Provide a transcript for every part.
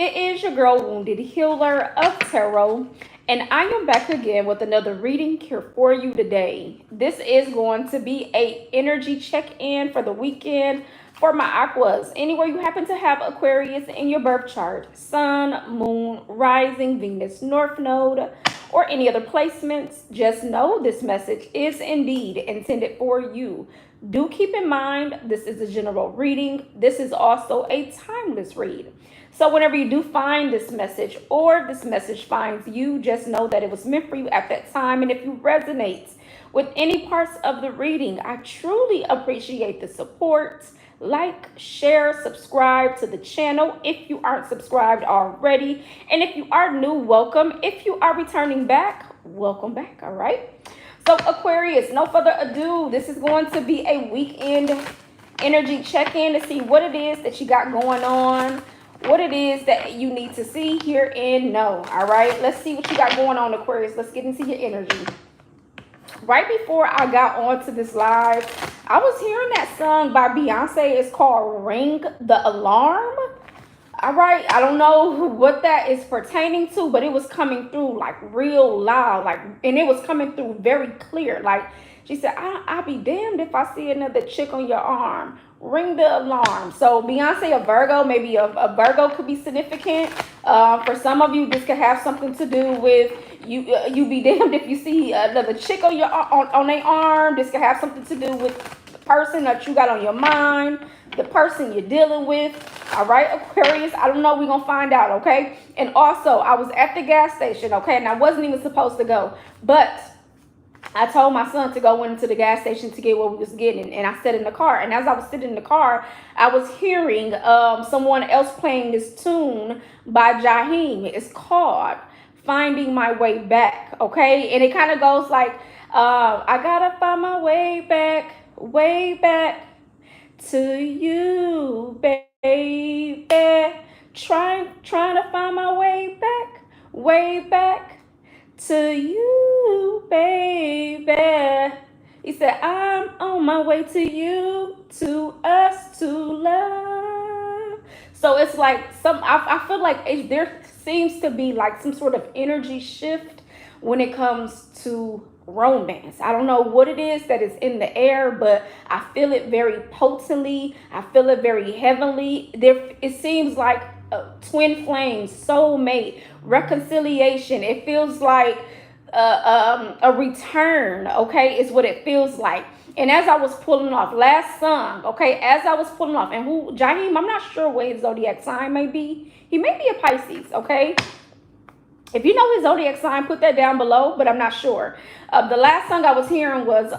It is your girl, Wounded Healer of Tarot, and I am back again with another reading here for you today. This is going to be a energy check-in for the weekend for my Aquas. Anywhere you happen to have Aquarius in your birth chart, Sun, Moon, Rising, Venus, North Node, or any other placements, just know this message is indeed intended for you. Do keep in mind, this is a general reading. This is also a timeless read. So whenever you do find this message or this message finds you, just know that it was meant for you at that time. And if you resonate with any parts of the reading, I truly appreciate the support. Like, share, subscribe to the channel if you aren't subscribed already. And if you are new, welcome. If you are returning back, welcome back, all right? So Aquarius, no further ado, this is going to be a weekend energy check-in to see what it is that you got going on, what it is that you need to see, hear, and know. All right, let's see what you got going on, Aquarius. Let's get into your energy. Right before I got onto this live, I was hearing that song by Beyonce. It's called Ring the Alarm. All right, I don't know what that is pertaining to, but it was coming through like real loud, and it was coming through very clear. Like she said, I'll be damned if I see another chick on your arm. Ring the alarm. So Beyonce, a Virgo, maybe a Virgo could be significant. For some of you, this could have something to do with you. You be damned if you see another chick on your on their arm. This could have something to do with the person that you got on your mind, the person you're dealing with. All right, Aquarius, I don't know. We're going to find out, okay? And also, I was at the gas station, okay? And I wasn't even supposed to go. But I told my son to go into the gas station to get what we was getting. And I sat in the car. And as I was sitting in the car, I was hearing someone else playing this tune by Jaheim. It's called Finding My Way Back, okay? And it kind of goes like, I got to find my way back to you, baby. Trying to find my way back to you, baby. He said, I'm on my way to you, to us, to love. So it's like I feel like there seems to be like some sort of energy shift when it comes to romance. I don't know what it is that is in the air, but I feel it very potently. I feel it very heavenly. It seems like twin flames, soulmate, reconciliation. It feels like a return, okay, is what it feels like. And as I was pulling off last song, okay, as I was pulling off, and who Jaheim, I'm not sure what his zodiac sign may be. He may be a Pisces, okay. If you know his zodiac sign, put that down below, but I'm not sure. The last song I was hearing was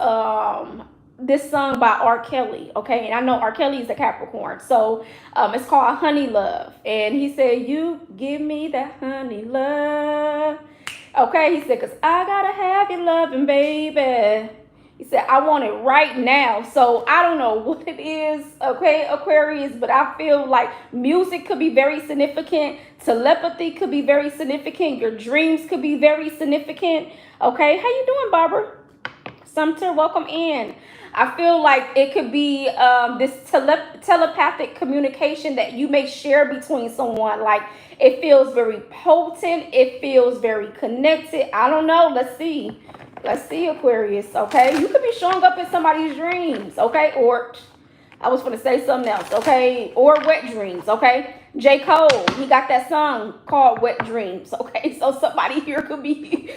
this song by R. Kelly, okay? And I know R. Kelly is a Capricorn. So it's called Honey Love. And he said, you give me that honey love. Okay, he said, because I got to have your loving, baby. He said, I want it right now. So I don't know what it is, okay, Aquarius, but I feel like music could be very significant. Telepathy could be very significant. Your dreams could be very significant. Okay, how you doing, Barbara? Sumter, welcome in. I feel like it could be this telepathic communication that you may share between someone. Like it feels very potent. It feels very connected. I don't know. Let's see. Let's see, Aquarius, okay? You could be showing up in somebody's dreams, okay? Or, I was going to say something else, okay? Or wet dreams, okay? J. Cole, he got that song called Wet Dreams, okay? So somebody here could be...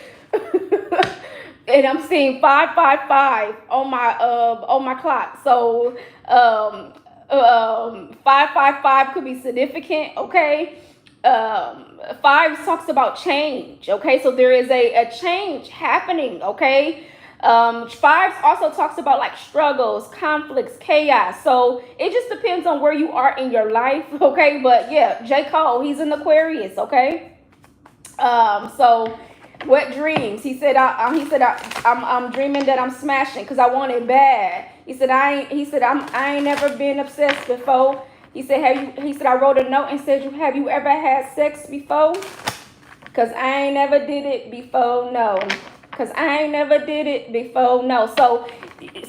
And I'm seeing 555 on my clock. So, 555 could be significant, okay? 5 talks about change, okay? So there is a change happening, okay? 5 also talks about like struggles, conflicts, chaos. So it just depends on where you are in your life, okay? But yeah, J. Cole, he's in Aquarius, okay? So what dreams? He said, I'm dreaming that I'm smashing because I want it bad. He said, I ain't never been obsessed before. He said, I wrote a note and said, have you ever had sex before? Because I ain't never did it before, no. because I ain't never did it before. No. So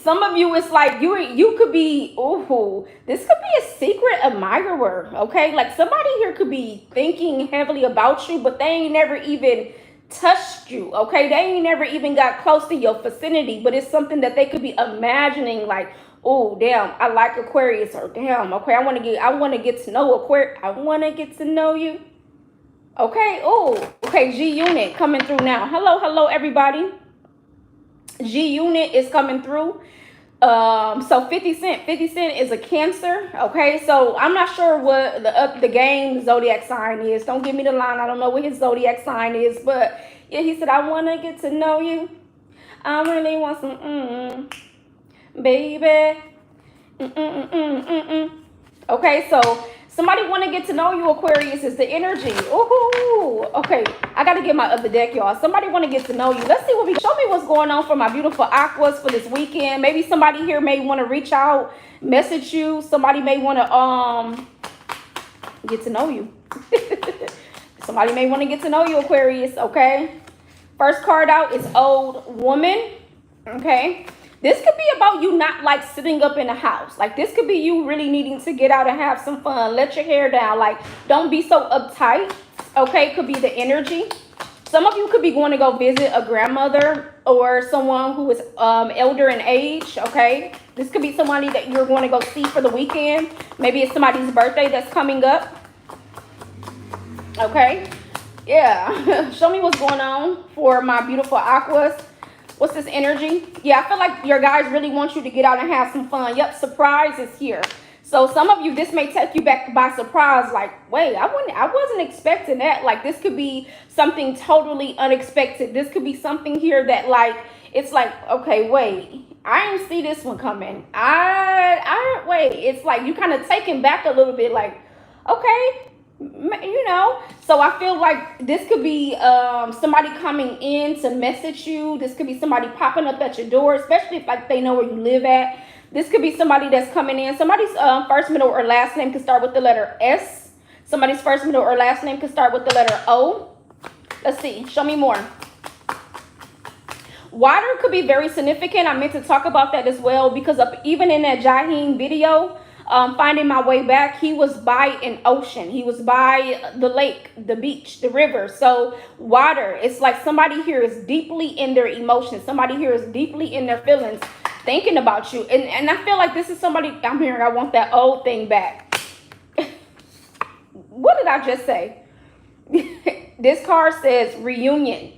some of you, it's like you could be, ooh, this could be a secret admirer, okay? Like somebody here could be thinking heavily about you, but they ain't never even touched you, okay? They ain't never even got close to your vicinity, but it's something that they could be imagining, like, oh, damn, I like Aquarius, or damn, okay, I want to get to know Aquarius. I want to get to know you. Okay, oh, okay, G Unit coming through now. Hello, everybody. G Unit is coming through. So 50 Cent is a Cancer. Okay, so I'm not sure what the game zodiac sign is. Don't give me the line. I don't know what his zodiac sign is, but yeah, he said, I want to get to know you. I really want some baby. Okay, so somebody want to get to know you, Aquarius, is the energy. Ooh, okay. I got to get my other deck, y'all. Somebody want to get to know you. Let's see show me what's going on for my beautiful Aquas for this weekend. Maybe somebody here may want to reach out, message you. Somebody may want to get to know you. Somebody may want to get to know you, Aquarius, okay? First card out is Old Woman, okay? This could be about you not like sitting up in the house. Like this could be you really needing to get out and have some fun. Let your hair down. Like don't be so uptight. Okay, could be the energy. Some of you could be going to go visit a grandmother or someone who is elder in age. Okay, this could be somebody that you're going to go see for the weekend. Maybe it's somebody's birthday that's coming up. Okay, yeah. Show me what's going on for my beautiful Aquas. What's this energy? Yeah, I feel like your guys really want you to get out and have some fun. Yep, surprise is here. So some of you, this may take you back by surprise. Like, wait, I wasn't expecting that. Like, this could be something totally unexpected. This could be something here that, like, it's like, okay, wait, I didn't see this one coming. I wait. It's like you kind of taken back a little bit. Like, okay. You know, so I feel like this could be somebody coming in to message you. This could be somebody popping up at your door, especially if like they know where you live at. This could be somebody that's coming in. Somebody's first, middle, or last name could start with the letter S. Somebody's first, middle, or last name could start with the letter O. Let's see. Show me more. Water could be very significant. I meant to talk about that as well because even in that Jaheim video, finding my way back, he was by an ocean. He was by the lake, the beach, the river. So water, it's like somebody here is deeply in their emotions. Somebody here is deeply in their feelings, thinking about you. And I feel like this is somebody, I'm hearing, I want that old thing back. What did I just say? This card says reunion.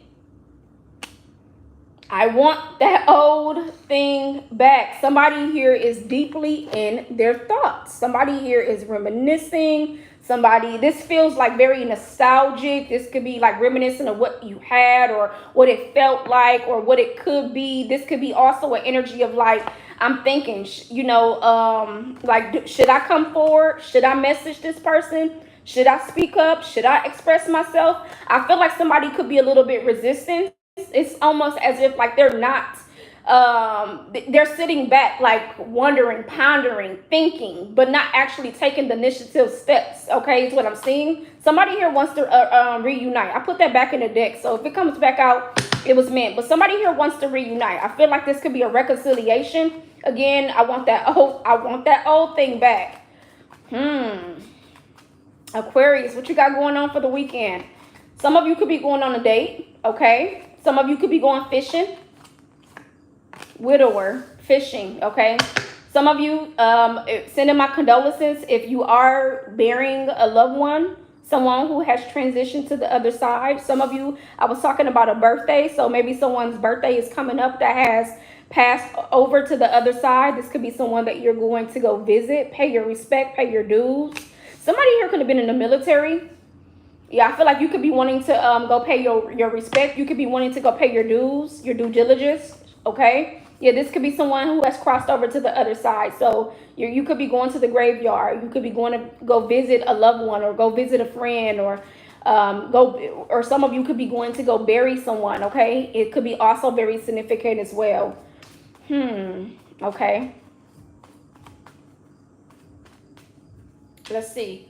I want that old thing back. Somebody here is deeply in their thoughts. Somebody here is reminiscing. This feels like very nostalgic. This could be like reminiscent of what you had or what it felt like or what it could be. This could be also an energy of like, I'm thinking, you know, like, should I come forward? Should I message this person? Should I speak up? Should I express myself? I feel like somebody could be a little bit resistant. It's almost as if like they're not they're sitting back, like wondering, pondering, thinking, but not actually taking the initiative steps. Okay, is what I'm seeing. Somebody here wants to reunite. I put that back in the deck, so if it comes back out, it was meant. But somebody here wants to reunite. I feel like this could be a reconciliation. Again, I want that old thing back. Aquarius, what you got going on for the weekend? Some of you could be going on a date. Okay. Some of you could be going fishing. Widower, fishing, okay? Some of you, sending my condolences if you are burying a loved one, someone who has transitioned to the other side. Some of you, I was talking about a birthday, so maybe someone's birthday is coming up that has passed over to the other side. This could be someone that you're going to go visit, pay your respect, pay your dues. Somebody here could have been in the military. Yeah, I feel like you could be wanting to go pay your respect. You could be wanting to go pay your dues, your due diligence, okay? Yeah, this could be someone who has crossed over to the other side. So you could be going to the graveyard. You could be going to go visit a loved one or go visit a friend or or some of you could be going to go bury someone, okay? It could be also very significant as well. Okay. Let's see.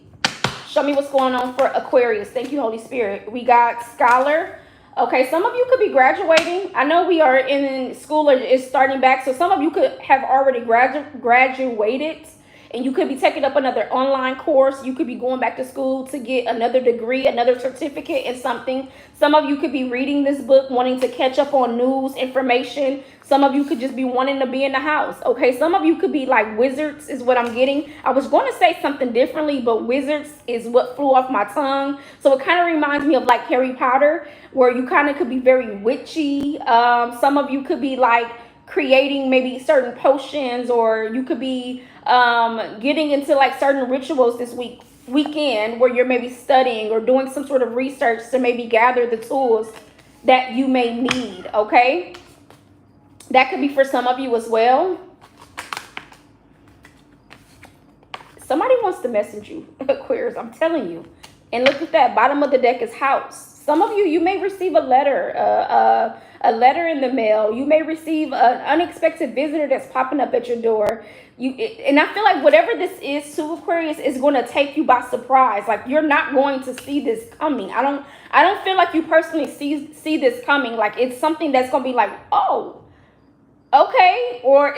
Show me what's going on for Aquarius. Thank you, Holy Spirit. We got Scholar. Okay, some of you could be graduating. I know we are in school or is starting back, so some of you could have already graduated, and you could be taking up another online course. You could be going back to school to get another degree, another certificate in something. Some of you could be reading this book, wanting to catch up on news, information. Some of you could just be wanting to be in the house. Okay, some of you could be like wizards is what I'm getting. I was going to say something differently, but wizards is what flew off my tongue. So it kind of reminds me of like Harry Potter, where you kind of could be very witchy. Some of you could be like creating maybe certain potions, or you could be getting into like certain rituals this weekend where you're maybe studying or doing some sort of research to maybe gather the tools that you may need. Okay, that could be for some of you as well. Somebody wants to message you, Aquarius, I'm telling you. And look at that, bottom of the deck is house. Some of you, you may receive a letter in the mail. You may receive an unexpected visitor that's popping up at your door. And I feel like whatever this is to Aquarius is going to take you by surprise. Like, you're not going to see this coming. I don't feel like you personally see this coming. Like, it's something that's going to be like, oh, okay, or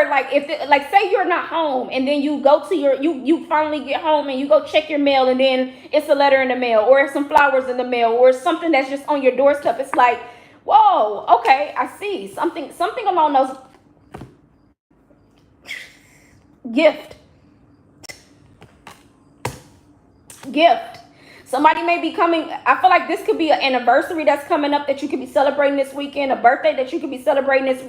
like like say you're not home and then you go to you finally get home and you go check your mail and then it's a letter in the mail or some flowers in the mail or something that's just on your doorstep. It's like, whoa, okay, I see something along those. Gift. Somebody may be coming. I feel like this could be an anniversary that's coming up that you could be celebrating this weekend, a birthday that you could be celebrating this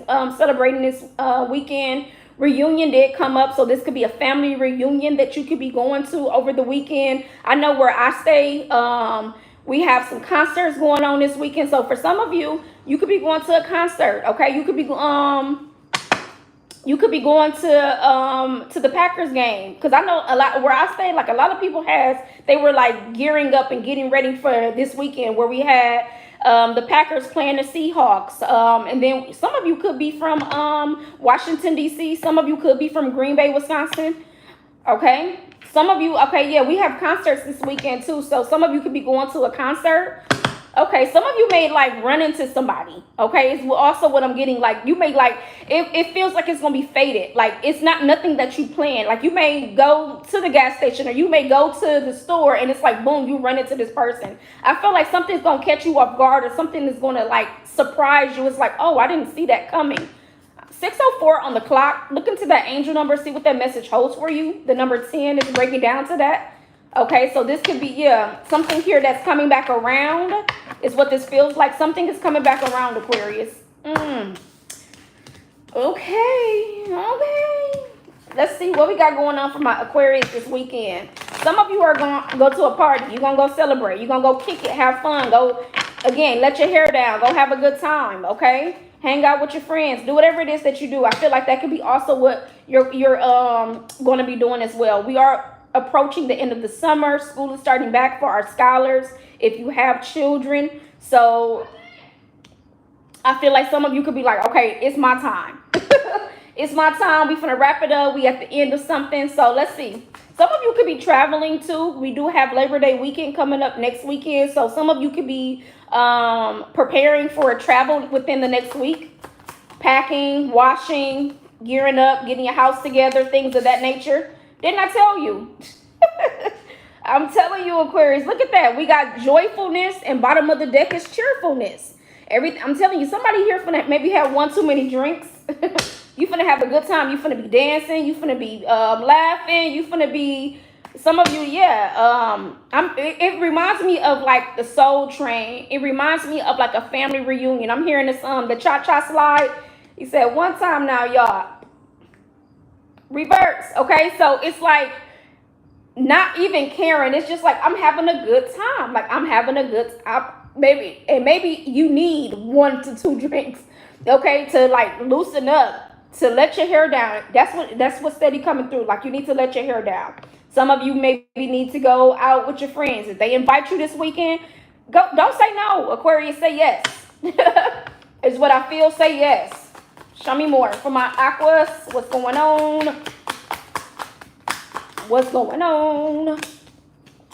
weekend. Reunion did come up, so this could be a family reunion that you could be going to over the weekend. I know where I stay, we have some concerts going on this weekend. So for some of you, you could be going to a concert. Okay, you could be going to the Packers game, because I know a lot where I stay, like a lot of people they were like gearing up and getting ready for this weekend where we had the Packers playing the Seahawks, and then some of you could be from Washington D.C. Some of you could be from Green Bay, Wisconsin. Okay, some of you, okay, yeah, we have concerts this weekend too, so some of you could be going to a concert. Okay, some of you may like run into somebody. Okay, it's also what I'm getting. Like, you may like it feels like it's gonna be fated. Like, it's nothing that you plan. Like, you may go to the gas station or you may go to the store and it's like boom, you run into this person. I feel like something's gonna catch you off guard or something is gonna like surprise you. It's like, oh, I didn't see that coming. 6:04 on the clock. Look into that angel number, see what that message holds for you. The number 10 is breaking down to that. Okay, so this could be, yeah, something here that's coming back around is what this feels like. Something is coming back around, Aquarius. Okay. Let's see what we got going on for my Aquarius this weekend. Some of you are going to go to a party. You're going to go celebrate. You're going to go kick it, have fun. Go, again, let your hair down. Go have a good time, okay? Hang out with your friends. Do whatever it is that you do. I feel like that could be also what you're going to be doing as well. We are approaching the end of the summer. School is starting back for our scholars if you have children. So I feel like some of you could be like, okay, it's my time. It's my time. We finna wrap it up. We at the end of something. So let's see. Some of you could be traveling too. We do have Labor Day weekend coming up next weekend. So some of you could be preparing for a travel within the next week. Packing, washing, gearing up, getting your house together, things of that nature. Didn't I tell you? I'm telling you, Aquarius. Look at that. We got joyfulness, and bottom of the deck is cheerfulness. I'm telling you, somebody here finna maybe have one too many drinks. You finna have a good time. You finna be dancing. You finna be laughing. You finna be, some of you, yeah. It reminds me of like the Soul Train. It reminds me of like a family reunion. I'm hearing this the cha-cha slide. He said one time now, y'all. Reverse. Okay, so it's like not even caring. It's just like I'm having a good time. Like, I'm having a good time. Maybe you need 1 to 2 drinks, okay, to like loosen up, to let your hair down. That's what's steady coming through. Like, you need to let your hair down. Some of you maybe need to go out with your friends. If they invite you this weekend, go. Don't say no, Aquarius. Say yes. Is what I feel. Say yes. Show me more. For my Aquas, what's going on? What's going on?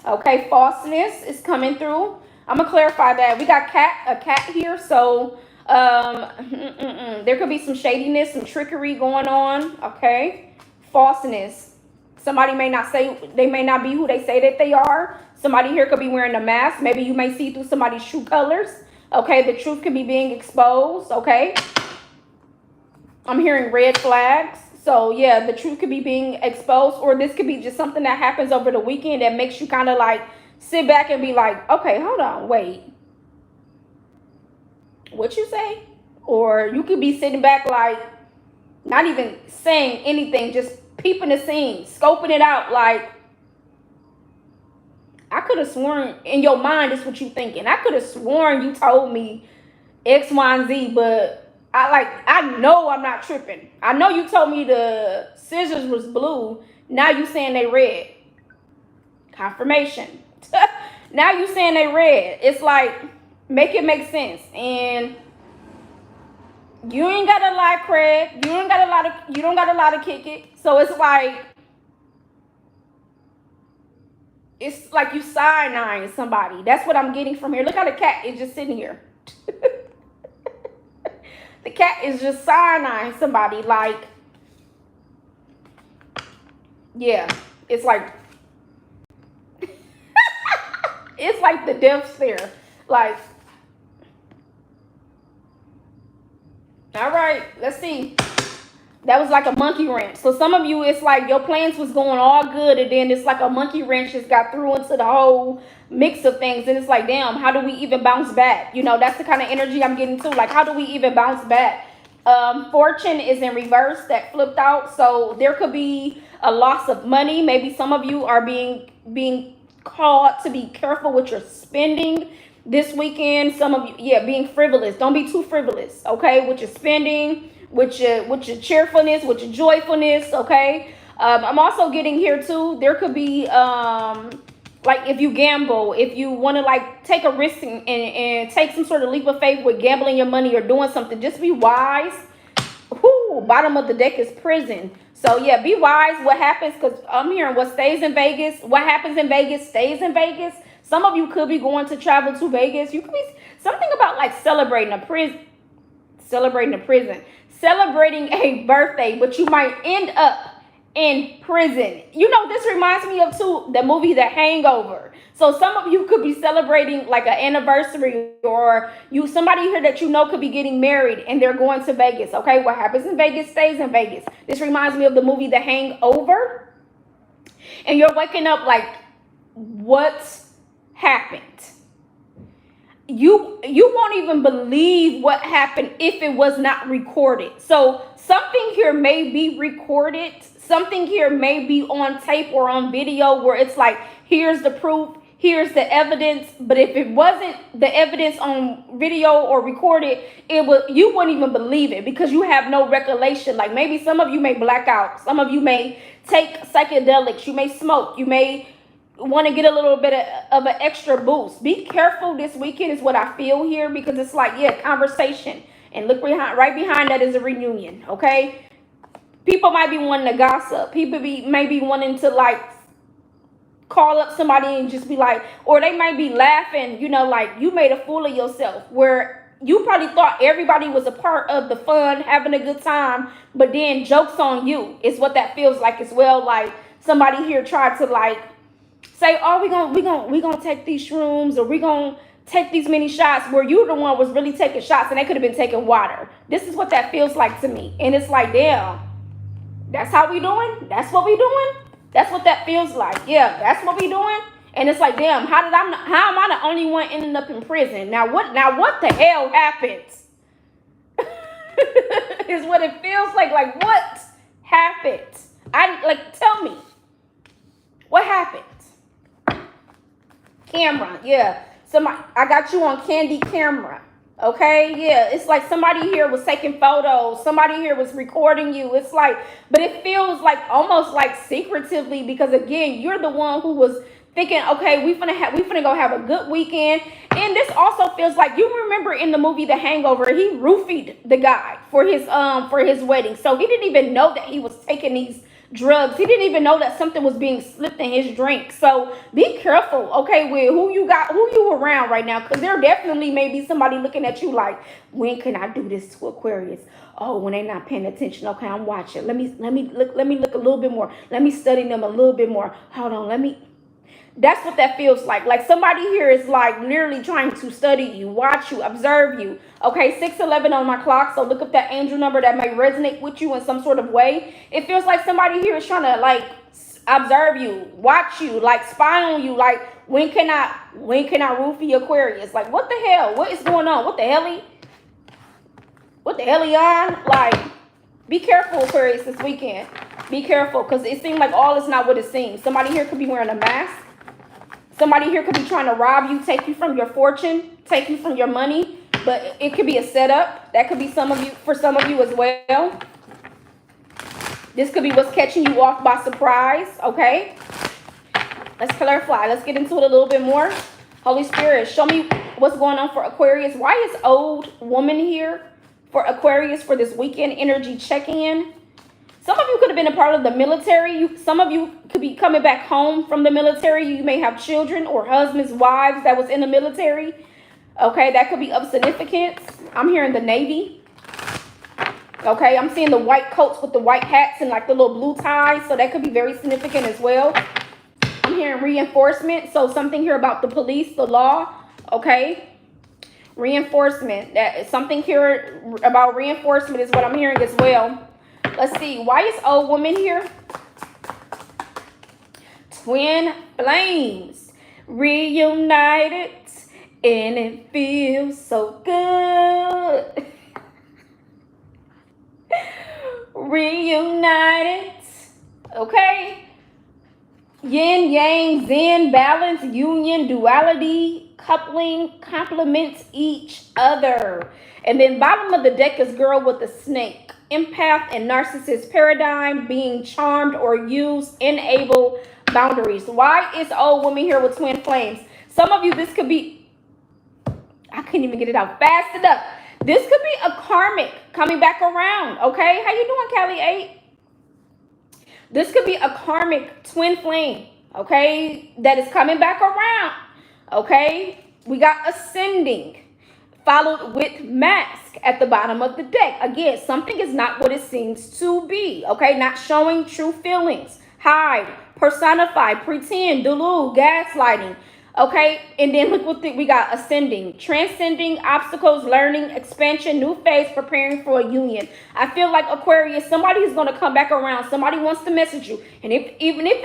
Okay, falseness is coming through. I'm gonna clarify that. We got a cat here, so there could be some shadiness, some trickery going on. Okay, falseness. Somebody may not say, they may not be who they say that they are. Somebody here could be wearing a mask. Maybe you may see through somebody's true colors. Okay, the truth could be being exposed. Okay, I'm hearing red flags. So yeah, the truth could be being exposed, or this could be just something that happens over the weekend that makes you kind of like sit back and be like, okay, hold on, wait, what you say? Or you could be sitting back like not even saying anything, just peeping the scene, scoping it out. Like, I could have sworn in your mind, this is what you thinking. I could have sworn you told me X, Y, and Z, but I know I'm not tripping. I know you told me the scissors was blue. Now you saying they red. Confirmation. Now you saying they red. It's like, make it make sense. And you ain't got a lot, Craig. You don't got a lot of kick it. So it's like you side-eyeing somebody. That's what I'm getting from here. Look how the cat is just sitting here. The cat is just side-eyeing somebody. Like, yeah, it's like it's like the death stare. Like, all right, let's see. That was like a monkey wrench. So some of you, it's like your plans was going all good, and then it's like a monkey wrench just got through into the whole mix of things. And it's like, damn, how do we even bounce back? You know, that's the kind of energy I'm getting to. Like, how do we even bounce back? Fortune is in reverse, that flipped out. So there could be a loss of money. Maybe some of you are being called to be careful with your spending this weekend. Some of you, yeah, being frivolous. Don't be too frivolous, okay, with your spending, with your cheerfulness, with your joyfulness, okay. I'm also getting here too, there could be like, if you gamble, if you want to like take a risk and take some sort of leap of faith with gambling your money or doing something, just be wise. Whoo, bottom of the deck is prison. So yeah, be wise what happens, because I'm hearing what stays in Vegas, what happens in Vegas stays in Vegas. Some of you could be going to travel to Vegas. You could be something about like celebrating a birthday, but you might end up in prison. You know, this reminds me of too the movie The Hangover. So some of you could be celebrating like an anniversary, or somebody here that you know could be getting married and they're going to Vegas. Okay, what happens in Vegas stays in Vegas. This reminds me of the movie The Hangover. And you're waking up like, what happened? You won't even believe what happened if it was not recorded. So something here may be recorded. Something here may be on tape or on video where it's like, here's the proof, here's the evidence. But if it wasn't the evidence on video or recorded, you wouldn't even believe it, because you have no recollection. Like, maybe some of you may black out. Some of you may take psychedelics. You may smoke. You may want to get a little bit of an extra boost. Be careful this weekend is what I feel here, because it's like, yeah, conversation. And look right behind that is a reunion, okay? People might be wanting to gossip. People may be wanting to like call up somebody and just be like, or they might be laughing, you know, like you made a fool of yourself, where you probably thought everybody was a part of the fun, having a good time, but then jokes on you is what that feels like as well. Like somebody here tried to like say, oh, we gonna take these shrooms, or we gonna take these many shots, where you the one was really taking shots and they could have been taking water. This is what that feels like to me. And it's like, damn, that's how we doing? That's what we doing? That's what that feels like. Yeah, that's what we doing. And it's like, damn, how am I the only one ending up in prison? Now what the hell happens? Is what it feels like. Like, what happened? Tell me. What happened? Camera, yeah. I got you on candy camera. Okay, yeah. It's like somebody here was taking photos. Somebody here was recording you. It's like, but it feels like almost like secretively, because again, you're the one who was thinking, okay, we finna go have a good weekend. And this also feels like, you remember in the movie The Hangover, he roofied the guy for his wedding. So he didn't even know that he was taking these drugs. He didn't even know that something was being slipped in his drink. So be careful, okay, with who you around right now, because there definitely may be somebody looking at you like, when can I do this to Aquarius? Oh, when they're not paying attention. Okay, I'm watching. Let me look a little bit more. Let me study them a little bit more. Hold on, that's what that feels like. Like somebody here is like literally trying to study you, watch you, observe you. Okay, 6:11 on my clock. So look up that angel number that may resonate with you in some sort of way. It feels like somebody here is trying to like observe you, watch you, like spy on you. Like when can I roofie Aquarius? Like what the hell? What is going on? What the hell? What the hell on? Like be careful, Aquarius, this weekend. Be careful, because it seems like all is not what it seems. Somebody here could be wearing a mask. Somebody here could be trying to rob you, take you from your fortune, take you from your money, but it could be a setup. That could be for some of you as well. This could be what's catching you off by surprise, okay? Let's clarify. Let's get into it a little bit more. Holy Spirit, show me what's going on for Aquarius. Why is old woman here for Aquarius for this weekend energy check-in? Some of you could have been a part of the military. Some of you could be coming back home from the military. You may have children or husbands, wives that was in the military. Okay, that could be of significance. I'm hearing the Navy. Okay, I'm seeing the white coats with the white hats and like the little blue ties. So that could be very significant as well. I'm hearing reinforcement. So something here about the police, the law. Okay, reinforcement. That is something here about reinforcement is what I'm hearing as well. Let's see. Why is old woman here? Twin flames reunited, and it feels so good. Reunited. Okay. Yin, yang, zen, balance, union, duality, coupling, complements each other. And then bottom of the deck is girl with the snake. Empath and narcissist paradigm, being charmed or used, enable boundaries. Why is old woman here with twin flames? Some of you, this could be, I can't even get it out fast enough. This could be a karmic coming back around. Okay, how you doing, Callie 8? This could be a karmic twin flame. Okay, that is coming back around. Okay, we got ascending, followed with mask at the bottom of the deck. Again, something is not what it seems to be. Okay, not showing true feelings. Hide, personify, pretend, delude, gaslighting. Okay, and then look what we got: ascending, transcending obstacles, learning, expansion, new phase, preparing for a union. I feel like Aquarius, somebody is going to come back around. Somebody wants to message you, and even if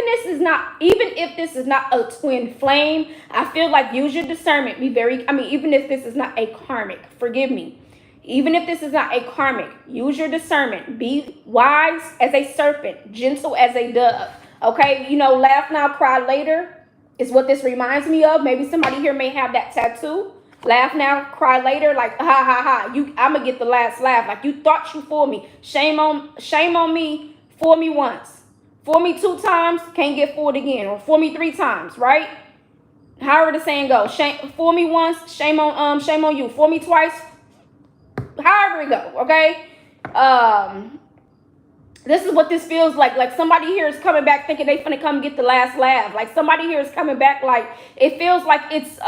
this is not a twin flame, I feel like use your discernment. Even if this is not a karmic, forgive me. Even if this is not a karmic, use your discernment. Be wise as a serpent, gentle as a dove. Okay, laugh now, cry later is what this reminds me of. Maybe somebody here may have that tattoo. Laugh now, cry later. Like, ha, ha, ha. I'm going to get the last laugh. Like, you thought you fooled me. Shame on me. Fool me once. Fool me 2 times, can't get fooled again. Or fool me 3 times, right? However the saying goes. Fool me once, shame on you. Fool me twice, however it go, okay? This is what this feels like. Like somebody here is coming back thinking they finna come get the last laugh. Like somebody here is coming back like it feels like it's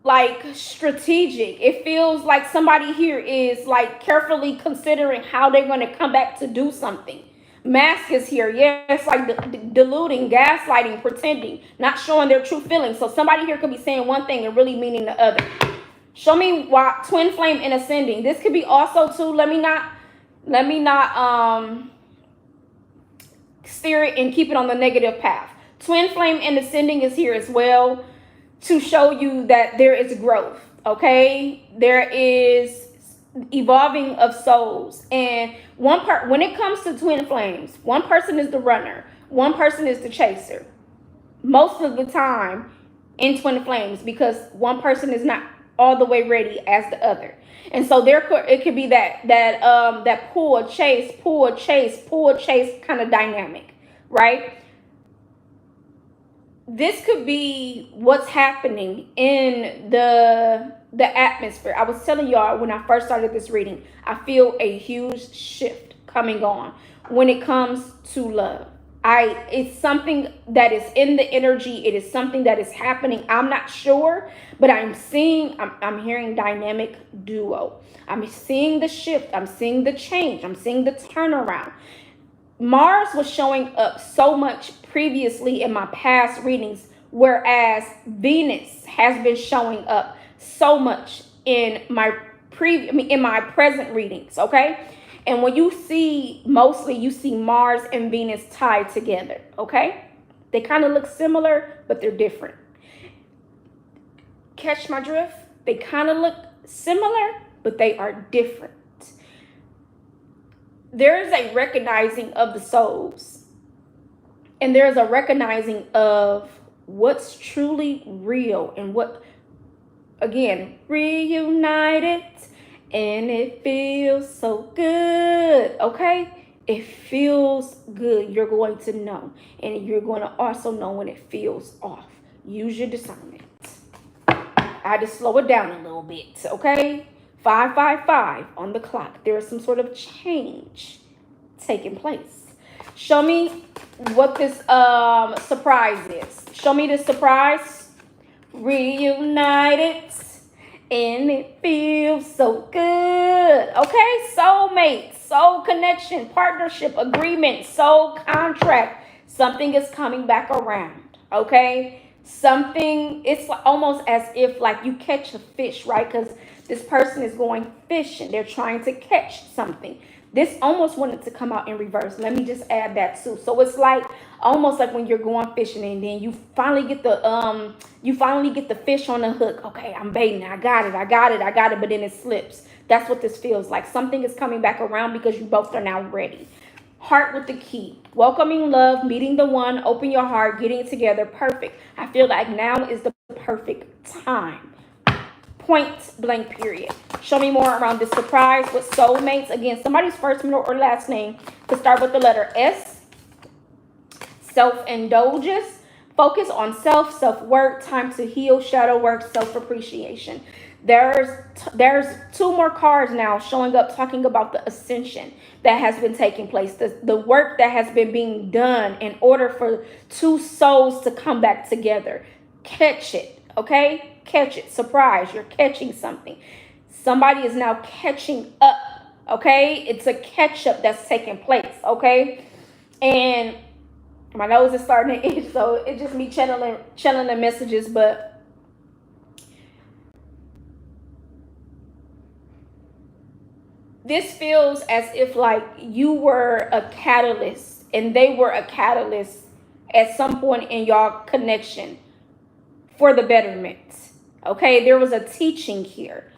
like strategic. It feels like somebody here is like carefully considering how they're going to come back to do something. Mask is here. Yes, like deluding, gaslighting, pretending, not showing their true feelings. So somebody here could be saying one thing and really meaning the other. Show me why twin flame and ascending. This could be also too, let me not steer it and keep it on the negative path. Twin flame and ascending is here as well to show you that there is growth. Okay, there is evolving of souls, and when it comes to twin flames, one person is the runner, one person is the chaser most of the time in twin flames, because one person is not all the way ready as the other. And so it could be that pull, chase kind of dynamic, right? This could be what's happening in the atmosphere. I was telling y'all when I first started this reading, I feel a huge shift coming on. when it comes to love. It's something that is in the energy. It is something that is happening. I'm not sure, but I'm hearing dynamic duo. I'm seeing the shift. I'm seeing the change. I'm seeing the turnaround. Mars was showing up so much previously in my past readings, whereas Venus has been showing up so much in my present readings, okay? And when you see, mostly you see Mars and Venus tied together, okay? They kind of look similar, but they're different. Catch my drift? They kind of look similar, but they are different. There is a recognizing of the souls, and there's a recognizing of what's truly real and what, again, reunited, and it feels so good, okay? It feels good. You're going to know, and you're going to also know when it feels off. Use your discernment. I had to slow it down a little bit, okay? 555 on the clock. There is some sort of change taking place. Show me what this surprise is. Show me the surprise. Reunited, and it feels so good. Okay, soulmate, soul connection, partnership, agreement, soul contract. Something is coming back around. Okay, something. It's almost as if like you catch a fish, right? Because this person is going fishing. They're trying to catch something. This almost wanted to come out in reverse. Let me just add that too. So it's like almost like when you're going fishing and then you finally get the fish on the hook. Okay, I'm baiting. I got it. But then it slips. That's what this feels like. Something is coming back around because you both are now ready. Heart with the key. Welcoming love, meeting the one, open your heart, getting it together. Perfect. I feel like now is the perfect time. Point blank period. Show me more around this surprise with soulmates. Again, somebody's first, middle, or last name could start with the letter S. Self-indulgence. Focus on self-work, time to heal, shadow work, self-appreciation. There's two more cards now showing up talking about the ascension that has been taking place. The work that has been being done in order for two souls to come back together. Catch it, okay? Catch it. Surprise, you're catching something. Somebody is now catching up, okay? It's a catch up that's taking place, okay? And my nose is starting to itch, so it's just me channeling messages, but this feels as if like you were a catalyst and they were a catalyst at some point in y'all connection for the betterment. Okay, there was a teaching here.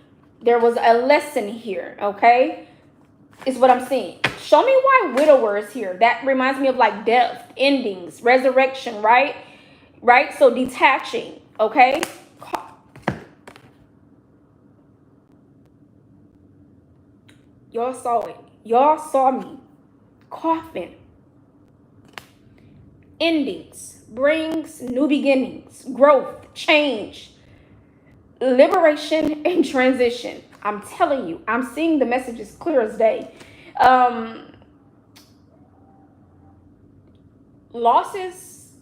There was a lesson here, okay? Is what I'm seeing. Show me why widower is here. That reminds me of like death, endings, resurrection, right? Right? So detaching, okay? Y'all saw it. Y'all saw me. Coffin. Endings brings new beginnings, growth, change, liberation, and transition. I'm telling you, I'm seeing the messages clear as day. Losses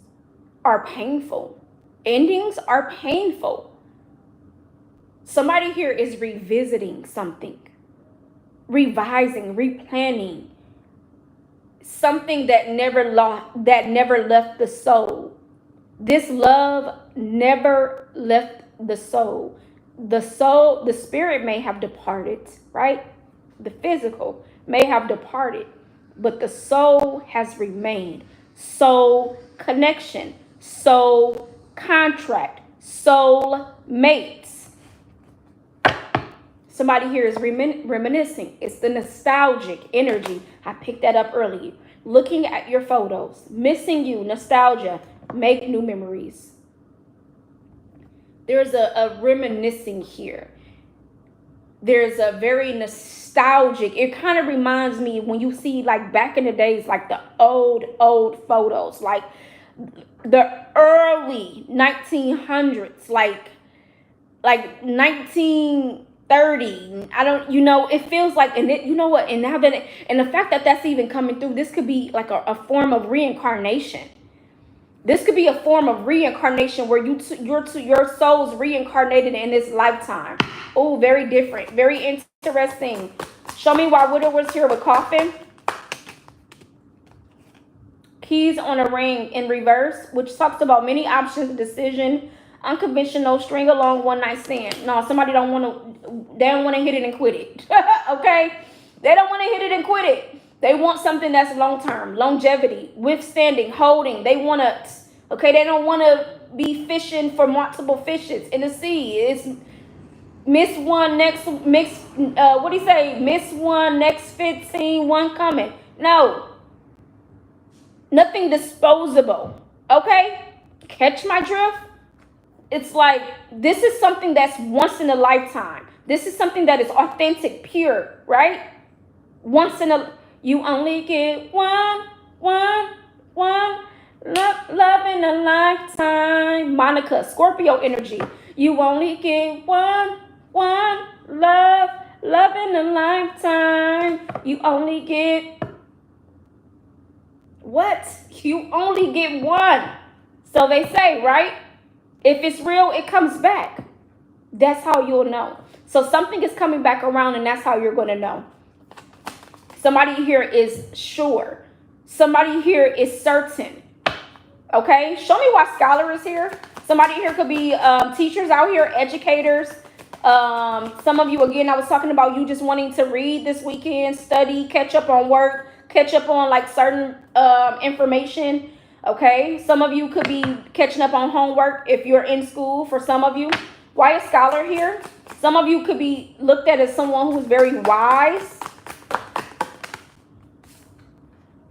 are painful. Endings are painful. Somebody here is revisiting something, revising, replanning something that never left the soul. This love never left the soul. The spirit may have departed, right? The physical may have departed, but the soul has remained. Soul connection, soul contract, soul mates. Somebody here is reminiscing. It's the nostalgic energy. I picked that up earlier. Looking at your photos, missing you, nostalgia, make new memories. There's a reminiscing here. There's a very nostalgic. It kind of reminds me when you see like back in the days, like the old photos, like the early 1900s, like 1930s, 30. I don't, it feels like, and it, you know what, and now that, and the fact that that's even coming through, this could be like a form of reincarnation. This could be a form of reincarnation where your soul's reincarnated in this lifetime. Oh, very different, very interesting. Show me why widower's here with coffin. Keys on a ring in reverse, which talks about many options, decision, unconventional, string along, one night stand. No, somebody they don't want to hit it and quit it. Okay? They don't want to hit it and quit it. They want something that's long term, longevity, withstanding, holding. They want to, okay, they don't want to be fishing for multiple fishes in the sea. It's miss one, next, what do you say? Miss one, next 15, one coming. No, nothing disposable. Okay? Catch my drift? It's like, this is something that's once in a lifetime. This is something that is authentic, pure, right? Once in a, you only get one love in a lifetime. Monica, Scorpio energy. You only get one love in a lifetime. You only get what? You only get one. So they say, right? If it's real, it comes back. That's how you'll know. So something is coming back around, and that's how you're going to know. Somebody here is sure. Somebody here is certain. Okay? Show me why scholar is here. Somebody here could be teachers out here, educators. Some of you, again, I was talking about you just wanting to read this weekend, study, catch up on work, catch up on like certain information. Okay, some of you could be catching up on homework if you're in school. For some of you, why a scholar here? Some of you could be looked at as someone who's very wise.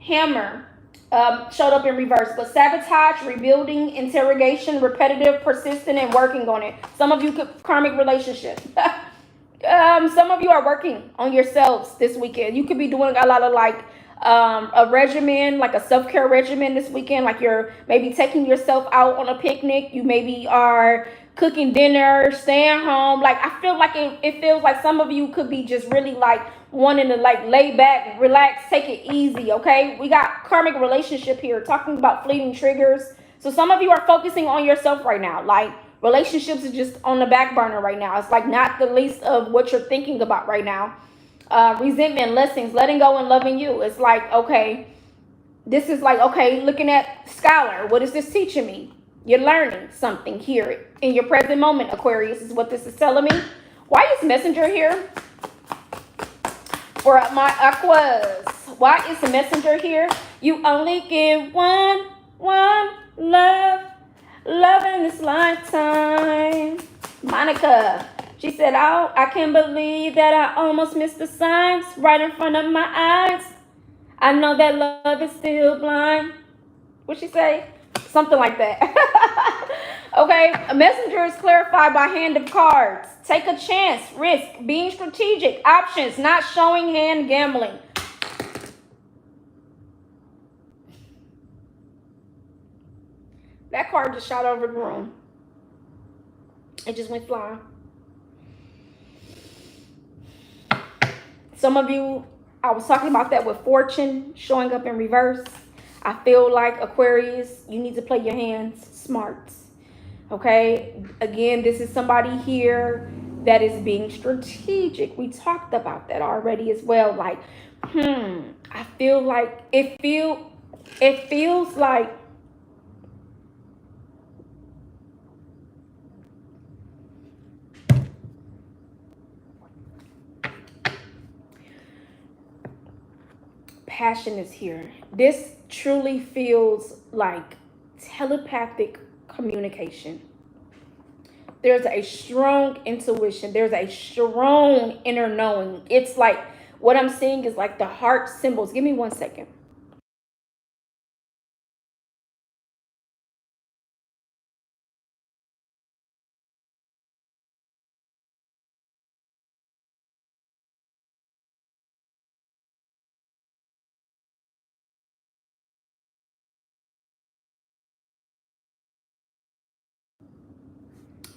Hammer showed up in reverse, but sabotage, rebuilding, interrogation, repetitive, persistent, and working on it. Some of you could karmic relationship. Some of you are working on yourselves this weekend. You could be doing a lot of like a regimen, like a self-care regimen this weekend. Like you're maybe taking yourself out on a picnic. You maybe are cooking dinner, staying home. Like I feel like it feels like some of you could be just really like wanting to like lay back, relax, take it easy. Okay, we got karmic relationship here talking about fleeting triggers. So some of you are focusing on yourself right now. Like relationships is just on the back burner right now. It's like not the least of what you're thinking about right now. Resentment, lessons, letting go and loving you. It's like, okay, this is like, okay, looking at scholar, what is this teaching me? You're learning something here in your present moment, Aquarius, is what this is telling me. Why is messenger here? For my Aquas, why is the messenger here? You only get one love in this lifetime. Monica, she said, oh, I can't believe that I almost missed the signs right in front of my eyes. I know that love is still blind. What'd she say? Something like that. Okay, a messenger is clarified by hand of cards. Take a chance, risk, being strategic, options, not showing hand, gambling. That card just shot over the room. It just went flying. Some of you, I was talking about that with fortune showing up in reverse. I feel like Aquarius, you need to play your hands smart. Okay, again, this is somebody here that is being strategic. We talked about that already as well. Like, I feel like it feels like passion is here. This truly feels like telepathic communication. There's a strong intuition. There's a strong inner knowing. It's like what I'm seeing is like the heart symbols. Give me 1 second.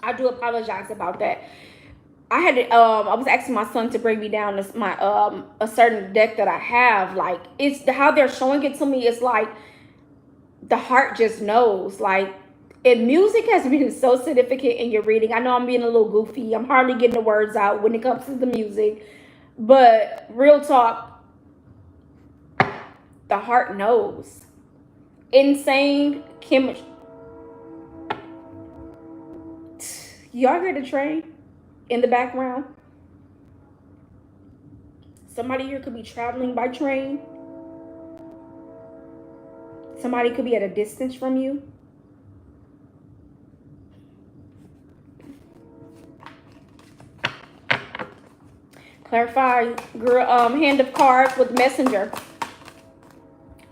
I do apologize about that. I had to, I was asking my son to bring me down this my a certain deck that I have. Like, it's how they're showing it to me. It's like the heart just knows. Like, and music has been so significant in your reading. I know I'm being a little goofy. I'm hardly getting the words out when it comes to the music, but real talk, the heart knows. Insane chemistry. Y'all hear the train in the background? Somebody here could be traveling by train. Somebody could be at a distance from you. Clarify, hand of cards with messenger.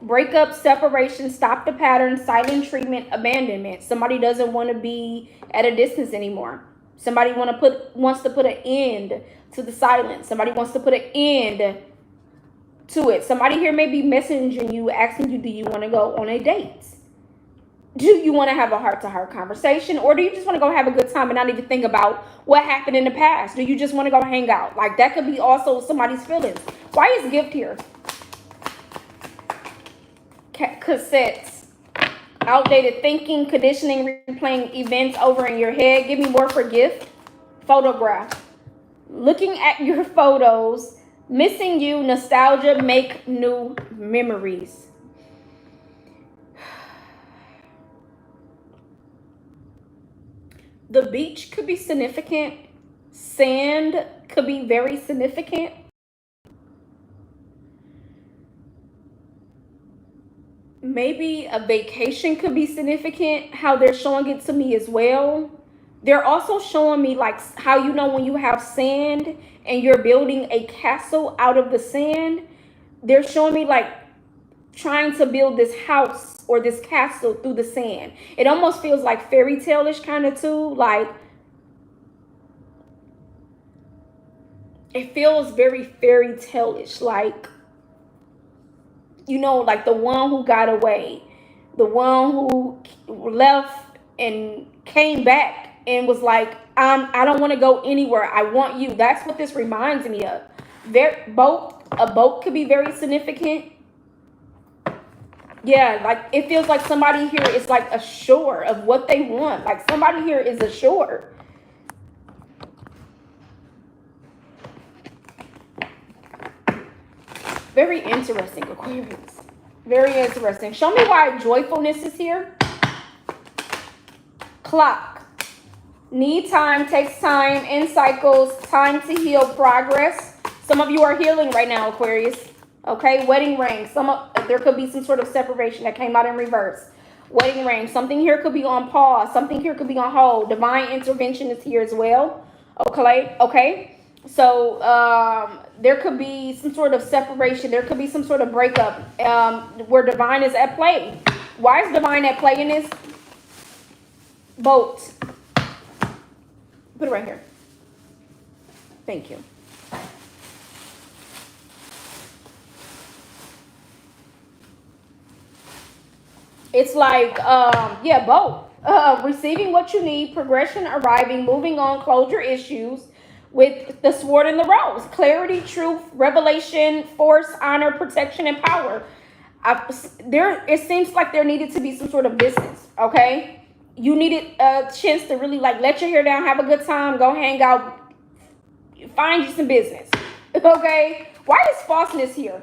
Breakup, separation, stop the pattern, silent treatment, abandonment. Somebody doesn't want to be at a distance anymore. Somebody wants to put an end to the silence. Somebody wants to put an end to it. Somebody here may be messaging you, asking you, do you want to go on a date? Do you want to have a heart-to-heart conversation? Or do you just want to go have a good time and not even think about what happened in the past? Do you just want to go hang out? Like, that could be also somebody's feelings. Why is gift here? Cassettes. Outdated thinking, conditioning, replaying events over in your head. Give me more for gift. Photograph. Looking at your photos. Missing you. Nostalgia. Make new memories. The beach could be significant. Sand could be very significant. Maybe a vacation could be significant, how they're showing it to me as well. They're also showing me like how, you know, when you have sand and you're building a castle out of the sand, they're showing me like trying to build this house or this castle through the sand. It almost feels like fairy tale-ish kind of too. Like, it feels very fairy tale-ish. Like, you know, like the one who got away, the one who left and came back and was like, I don't want to go anywhere. I want you. That's what this reminds me of. A boat could be very significant. Yeah, like it feels like somebody here is like assured of what they want. Like somebody here is assured. Very interesting, Aquarius. Very interesting. Show me why joyfulness is here. Clock. Need time, takes time, in cycles, time to heal, progress. Some of you are healing right now, Aquarius. Okay, wedding ring. There could be some sort of separation that came out in reverse. Wedding ring. Something here could be on pause. Something here could be on hold. Divine intervention is here as well. Okay. So there could be some sort of separation. There could be some sort of breakup where divine is at play. Why is divine at play in this? Boat. Put it right here. Thank you. It's like, yeah, both. Receiving what you need, progression, arriving, moving on, closure issues with the sword and the rose. Clarity, truth, revelation, force, honor, protection, and power. It seems like there needed to be some sort of business, okay? You needed a chance to really like let your hair down, have a good time, go hang out, find you some business, okay? Why is falseness here?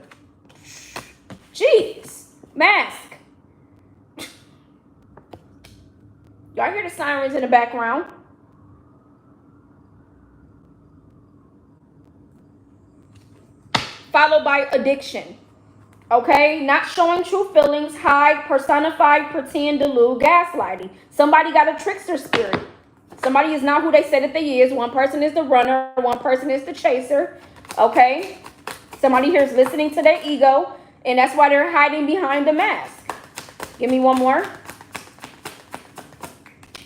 Jeez. Mask. Y'all hear the sirens in the background? Followed by addiction. Okay? Not showing true feelings, hide, personified, pretend, delude, gaslighting. Somebody got a trickster spirit. Somebody is not who they say that they is. One person is the runner. One person is the chaser. Okay? Somebody here is listening to their ego. And that's why they're hiding behind the mask. Give me one more.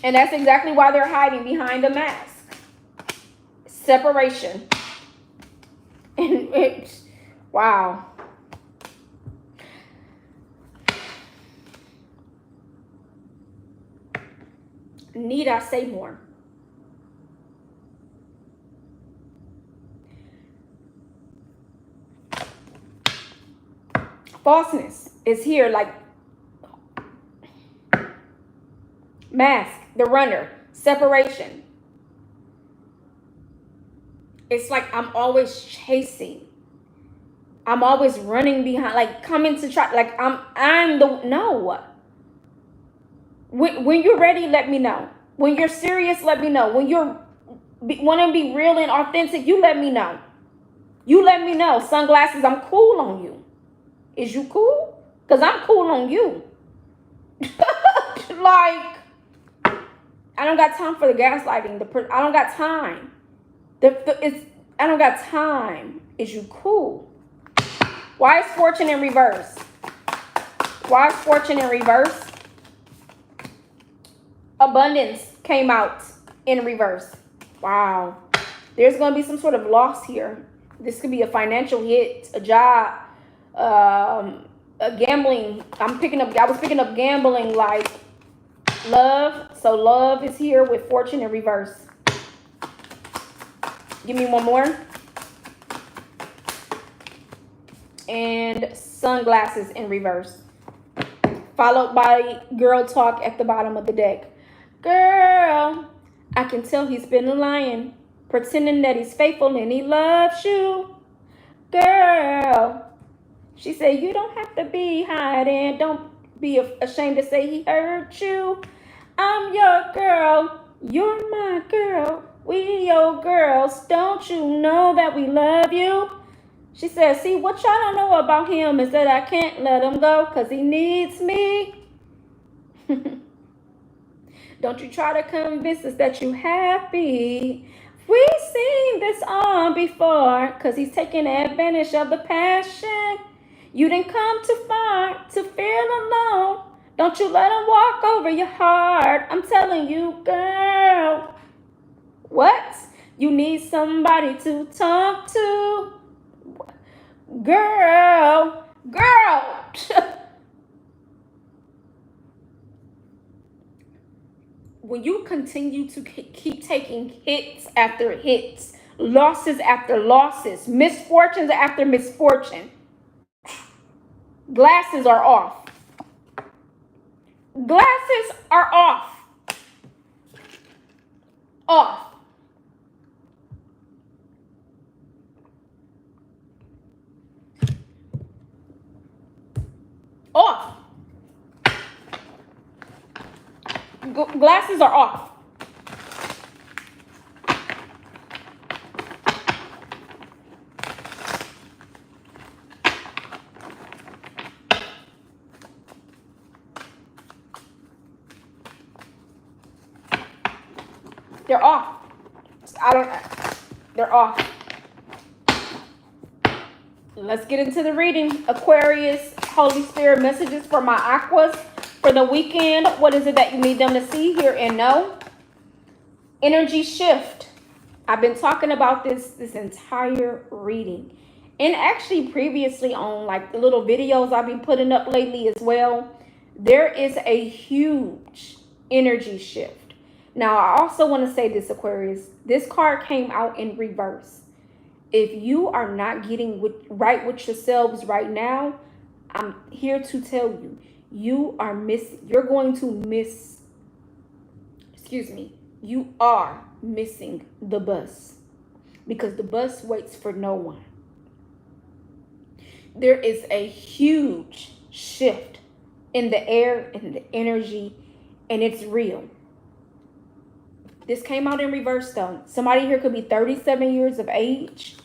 And that's exactly why they're hiding behind the mask. Separation. And wow. Need I say more? Falseness is here, like mask, the runner, separation. It's like I'm always chasing. I'm always running behind, like coming to try, like I'm the, no. When you're ready, let me know. When you're serious, let me know. When you're want to be real and authentic, you let me know. You let me know. Sunglasses, I'm cool on you. Is you cool? Because I'm cool on you. Like, I don't got time for the gaslighting. I don't got time. I don't got time. Is you cool? Why is fortune in reverse? Why is fortune in reverse? Abundance came out in reverse. Wow. There's going to be some sort of loss here. This could be a financial hit, a job, a gambling. I was picking up gambling, like love. So love is here with fortune in reverse. Give me one more. And sunglasses in reverse. Followed by girl talk at the bottom of the deck. Girl, I can tell he's been lying, pretending that he's faithful and he loves you. Girl, she said, you don't have to be hiding. Don't be ashamed to say he hurt you. I'm your girl. You're my girl. We your girls. Don't you know that we love you? She said, see, what y'all don't know about him is that I can't let him go because he needs me. Don't you try to convince us that you happy. We've seen this on before because he's taking advantage of the passion. You didn't come too far to feel alone. Don't you let him walk over your heart. I'm telling you, girl. What? You need somebody to talk to. Girl. When you continue to keep taking hits after hits, losses after losses, misfortunes after misfortune, glasses are off. Glasses are off. Off. Off. Glasses are off. They're off. They're off. Let's get into the reading. Aquarius, Holy Spirit messages for my Aquas for the weekend. What is it that you need them to see, hear, and know? Energy shift. I've been talking about this entire reading. And actually previously on like the little videos I've been putting up lately as well. There is a huge energy shift. Now, I also want to say this, Aquarius. This card came out in reverse. If you are not getting right with yourselves right now, I'm here to tell you, you are missing the bus, because the bus waits for no one. There is a huge shift in the air and the energy, and it's real. This came out in reverse though. Somebody here could be 37 years of age.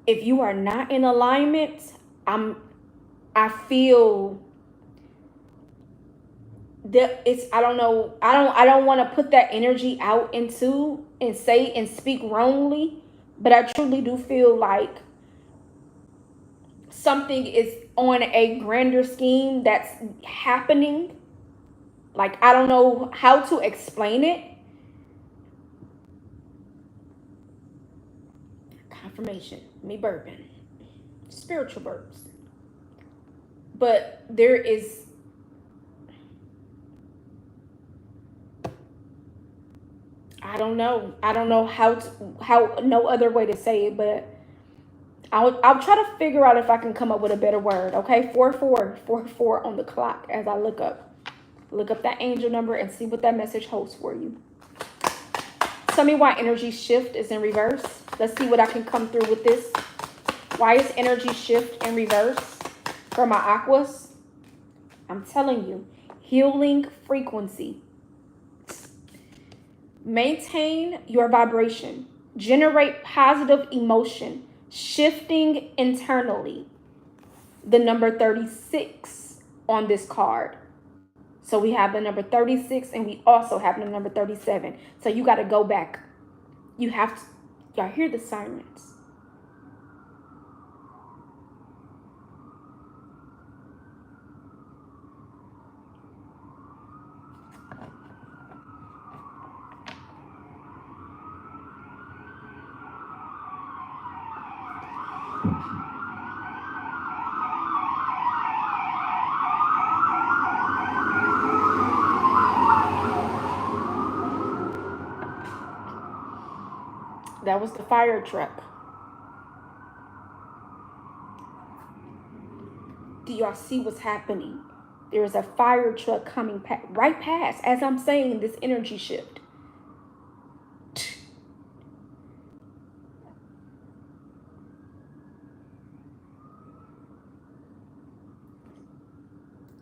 If you are not in alignment, I feel that I don't want to put that energy out into and say and speak wrongly, but I truly do feel like something is on a grander scheme that's happening. Like, I don't know how to explain it. Confirmation. Me burping. Spiritual burps. But there is... I don't know how no other way to say it, but I'll try to figure out if I can come up with a better word. Okay, 4444 on the clock as I look up that angel number and see what that message holds for you. Tell me why energy shift is in reverse. Let's see what I can come through with this. Why is energy shift in reverse for my aquas? I'm telling you, healing frequency. Maintain your vibration. Generate positive emotion. Shifting internally. The number 36 on this card. So we have the number 36 and we also have the number 37. So you got to go back. You have to, y'all hear the sirens. That was the fire truck. Do y'all see what's happening? There is a fire truck coming right past as I'm saying this energy shift.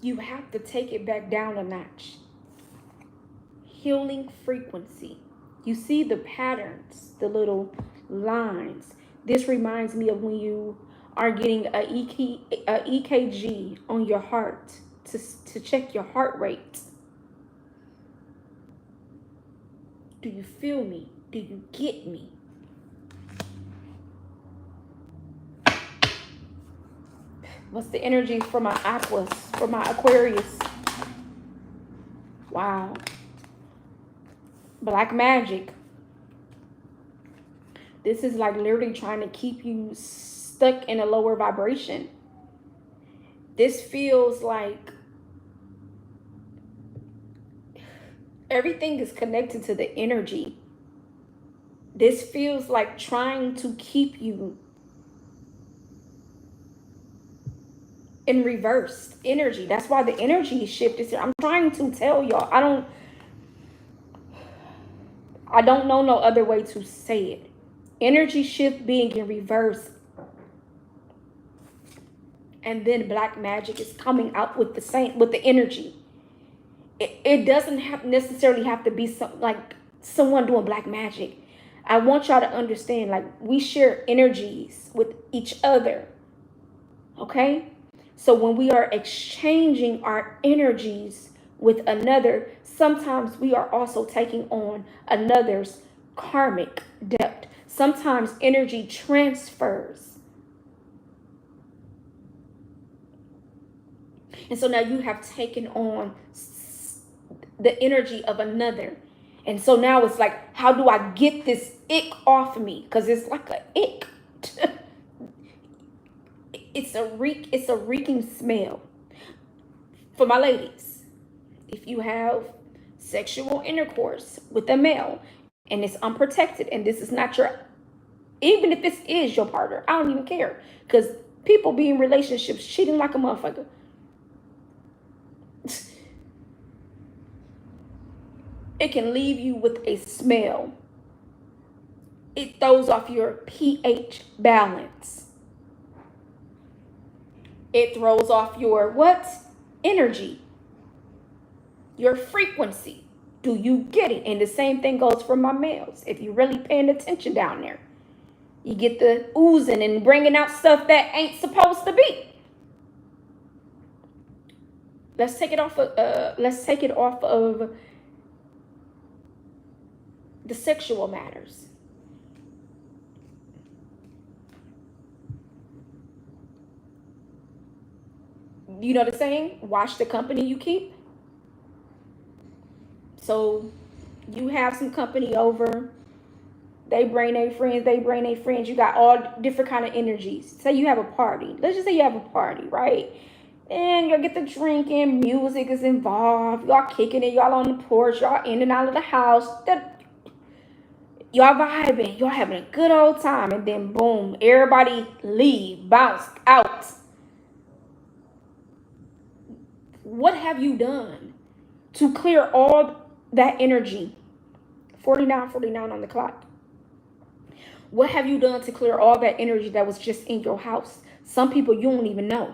You have to take it back down a notch. Healing frequency. You see the patterns, the little lines. This reminds me of when you are getting a EKG on your heart to check your heart rate. Do you feel me? Do you get me? What's the energy for my Aquas, for my Aquarius? Wow. Black magic. This is like literally trying to keep you stuck in a lower vibration. This feels like everything is connected to the energy. This feels like trying to keep you in reverse energy. That's why the energy shift is here. I'm trying to tell y'all. I don't know no other way to say it. Energy shift being in reverse. And then black magic is coming out with the energy. It doesn't necessarily have to be like someone doing black magic. I want y'all to understand, like, we share energies with each other. Okay? So when we are exchanging our energies with another, sometimes we are also taking on another's karmic debt. Sometimes energy transfers. And so now you have taken on the energy of another. And so now it's like, how do I get this ick off of me? Because it's like an ick. It's a reeking smell. For my ladies, if you have sexual intercourse with a male and it's unprotected and this is not your, even if this is your partner, I don't even care. Because people be in relationships cheating like a motherfucker. It can leave you with a smell. It throws off your pH balance. It throws off your what? Energy. Your frequency. Do you get it? And the same thing goes for my males. If you're really paying attention down there, you get the oozing and bringing out stuff that ain't supposed to be. Let's take it off of the sexual matters. You know the saying, watch the company you keep. So you have some company over, they bring their friends, you got all different kind of energies. Say you have a party. Let's just say you have a party, right? And y'all get the drinking, music is involved, y'all kicking it, y'all on the porch, y'all in and out of the house. Y'all vibing, y'all having a good old time, and then boom, everybody leave, bounce out. What have you done to clear all that energy? 49:49 on the clock. What have you done to clear all that energy that was just in your house? Some people you don't even know.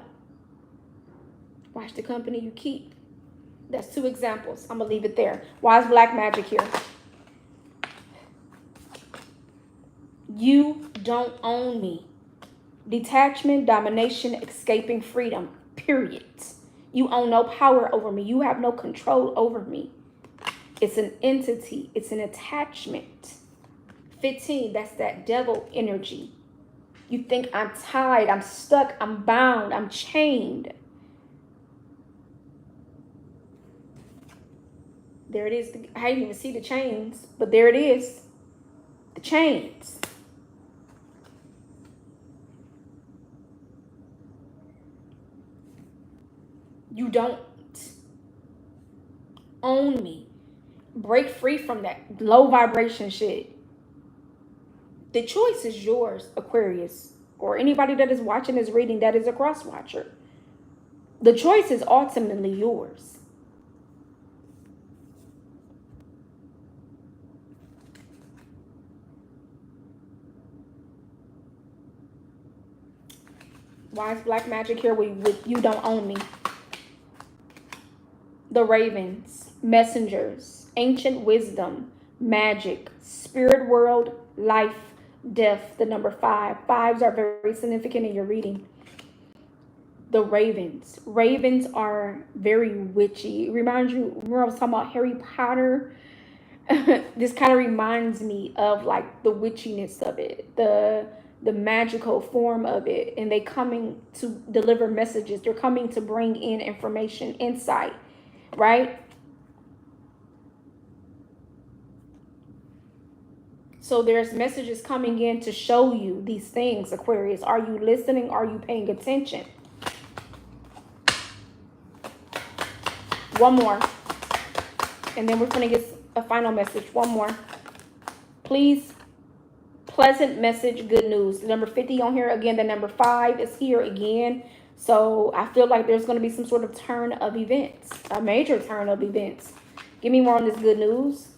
Watch the company you keep. That's 2 examples. I'm going to leave it there. Why is black magic here? You don't own me. Detachment, domination, escaping freedom. Period. You own no power over me. You have no control over me. It's an entity. It's an attachment. 15, that's that devil energy. You think I'm tied, I'm stuck, I'm bound, I'm chained. There it is. I didn't even see the chains, but there it is. The chains. You don't own me. Break free from that low vibration shit. The choice is yours, Aquarius, or anybody that is watching this reading that is a cross watcher. The choice is ultimately yours. Why is black magic here with you don't own me? The ravens, messengers, ancient wisdom, magic, spirit world, life, death, the number 5. 5s are very significant in your reading. The ravens. Ravens are very witchy. It reminds you, remember I was talking about Harry Potter? This kind of reminds me of like the witchiness of it, the magical form of it. And they coming to deliver messages. They're coming to bring in information, insight, right? So there's messages coming in to show you these things, Aquarius. Are you listening? Are you paying attention? One more. And then we're going to get a final message. One more. Please. Pleasant message, good news. The number 50 on here. Again, the number 5 is here again. So I feel like there's going to be some sort of turn of events. A major turn of events. Give me more on this good news.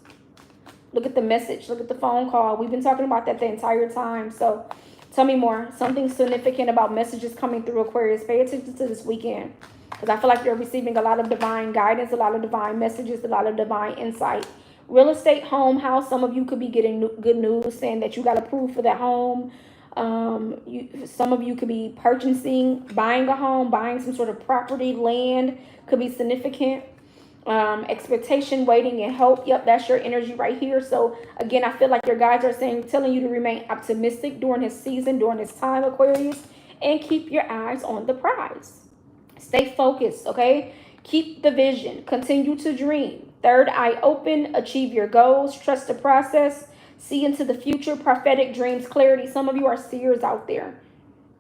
Look at the message. Look at the phone call. We've been talking about that the entire time. So tell me more. Something significant about messages coming through, Aquarius. Pay attention to this weekend. Because I feel like you're receiving a lot of divine guidance, a lot of divine messages, a lot of divine insight. Real estate, home, house. Some of you could be getting good news saying that you got approved for that home. Some of you could be purchasing, buying a home, buying some sort of property, land. Could be significant. Expectation, waiting, and hope. Yep, that's your energy right here. So again, I feel like your guides are telling you to remain optimistic during this season, during this time, Aquarius, and keep your eyes on the prize. Stay focused, okay? Keep the vision. Continue to dream. Third eye open. Achieve your goals. Trust the process. See into the future. Prophetic dreams, clarity. Some of you are seers out there.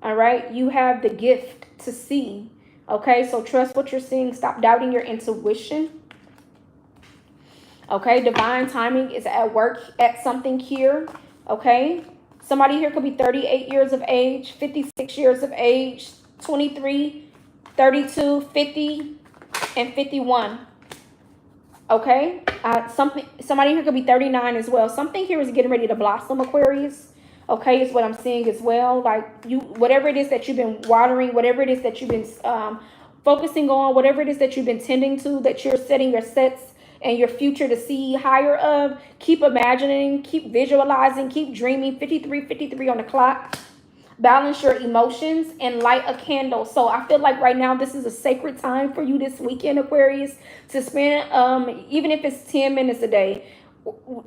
All right? You have the gift to see. Okay? So trust what you're seeing. Stop doubting your intuition. Okay? Divine timing is at work at something here. Okay? Somebody here could be 38 years of age, 56 years of age, 23, 32, 50, and 51. Okay, somebody here could be 39 as well. Something here is getting ready to blossom, Aquarius. Okay, is what I'm seeing as well. Like you, whatever it is that you've been watering, whatever it is that you've been focusing on, whatever it is that you've been tending to, that you're setting your sets and your future to see higher of. Keep imagining, keep visualizing, keep dreaming. 53 on the clock. Balance your emotions and light a candle. So I feel like right now this is a sacred time for you this weekend, Aquarius, to spend even if it's 10 minutes a day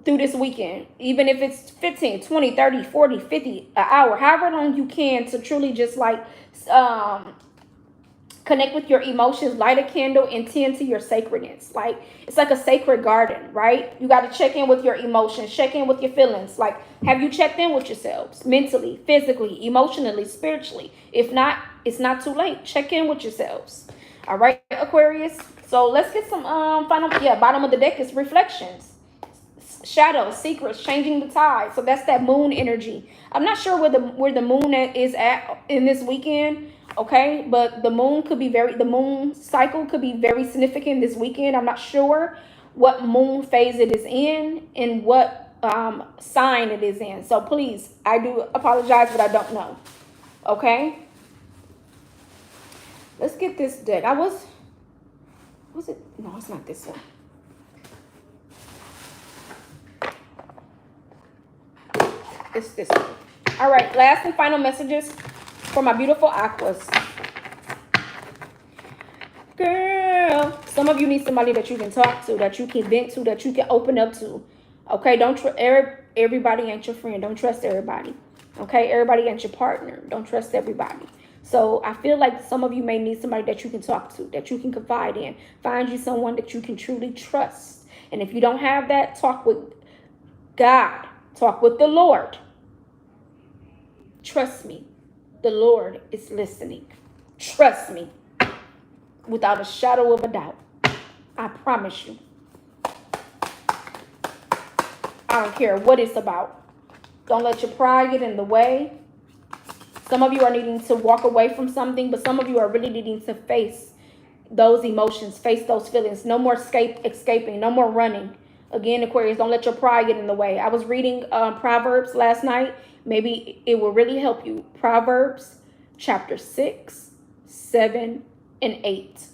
through this weekend, even if it's 15, 20, 30, 40, 50, an hour, however long you can, to truly just like connect with your emotions, light a candle, and tend to your sacredness. Like it's like a sacred garden, right? You got to check in with your emotions, check in with your feelings. Like, have you checked in with yourselves mentally, physically, emotionally, spiritually? If not, it's not too late. Check in with yourselves. All right, Aquarius. So let's get some final. Yeah, bottom of the deck is reflections. shadows, secrets, changing the tide. So that's that moon energy. I'm not sure where the moon is at in this weekend, okay? But the moon cycle could be very significant this weekend. I'm not sure what moon phase it is in and what sign it is in. So please, I do apologize, but I don't know. Okay? Let's get this deck. Was it? No, it's not this one. It's this one. All right, last and final messages for my beautiful Aquas. Girl, some of you need somebody that you can talk to, that you can vent to, that you can open up to. Okay, don't everybody ain't your friend. Don't trust everybody. Okay, everybody ain't your partner. Don't trust everybody. So I feel like some of you may need somebody that you can talk to, that you can confide in. Find you someone that you can truly trust. And if you don't have that, talk with God. Talk with the Lord. Trust me, the Lord is listening. Trust me, without a shadow of a doubt. I promise you. I don't care what it's about. Don't let your pride get in the way. Some of you are needing to walk away from something, but some of you are really needing to face those emotions, face those feelings. No more escaping, no more running. Again, Aquarius, don't let your pride get in the way. I was reading Proverbs last night. Maybe it will really help you. Proverbs chapter 6, 7, and 8.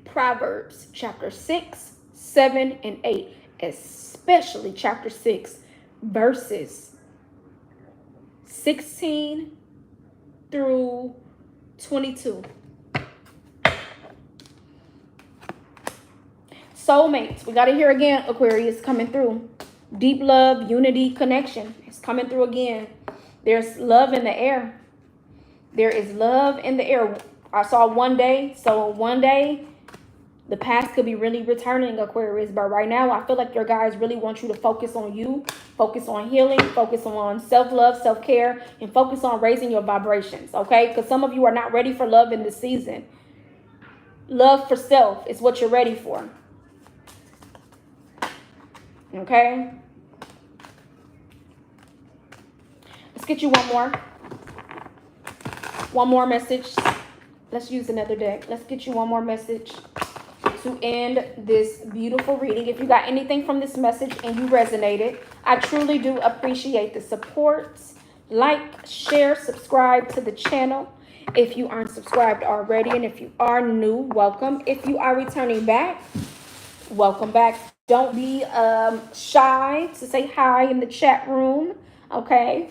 Proverbs chapter 6, 7, and 8. Especially chapter 6, verses 16 through 22. Soulmates. We got to hear again, Aquarius, coming through. Deep love, unity, connection. It's coming through again. There's love in the air. There is love in the air. I saw one day. So one day, the past could be really returning, Aquarius. But right now, I feel like your guys really want you to focus on you. Focus on healing. Focus on self-love, self-care. And focus on raising your vibrations, okay? Because some of you are not ready for love in this season. Love for self is what you're ready for. Okay? Let's get you one more. One more message. Let's use another deck. Let's get you one more message to end this beautiful reading. If you got anything from this message and you resonated, I truly do appreciate the support. Like, share, subscribe to the channel if you aren't subscribed already. And if you are new, welcome. If you are returning back, welcome back. Don't be shy to say hi in the chat room, okay?